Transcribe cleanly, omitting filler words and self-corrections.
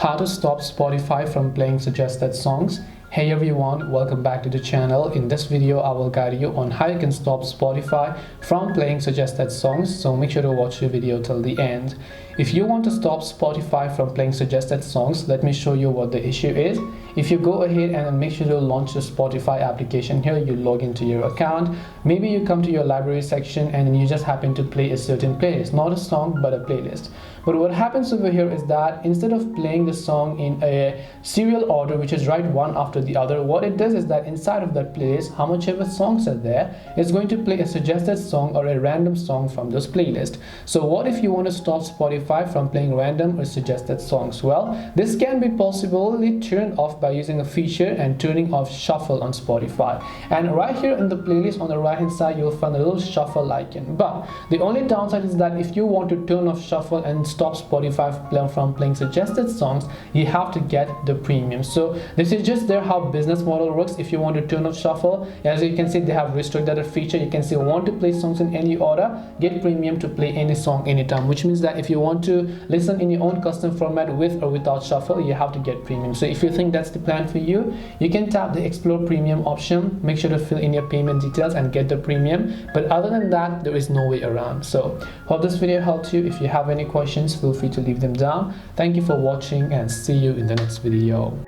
How to stop Spotify from playing suggested songs. Hey everyone, welcome back to the channel. In this video I will guide you on how you can stop Spotify from playing suggested songs, so make sure to watch the video till the end. If you want to stop Spotify from playing suggested songs, let me show you what the issue is. If you go ahead and make sure to launch the Spotify application here, you log into your account. Maybe you come to your library section and you just happen to play a certain playlist, not a song but a playlist. But what happens over here is that instead of playing the song in a serial order, which is right one after the other, what it does is that inside of that playlist, how much ever songs are there, it's going to play a suggested song or a random song from this playlist. So what if you want to stop Spotify from playing random or suggested songs? Well, this can be possibly turned off by using a feature and turning off shuffle on Spotify. And right here in the playlist on the right hand side, you'll find a little shuffle icon. But the only downside is that if you want to turn off shuffle and stop Spotify from playing suggested songs, you have to get the premium. So this is just how business model works. If you want to turn off shuffle, as you can see, they have restricted a feature. You can say want to play songs in any order, get premium to play any song anytime, which means that if you want to listen in your own custom format with or without shuffle, you have to get premium. So if you think that's the plan for you, you can tap the explore premium option. Make sure to fill in your payment details and get the premium. But other than that, there is no way around. So hope this video helped you. If you have any questions, feel free to leave them down. Thank you for watching and see you in the next video.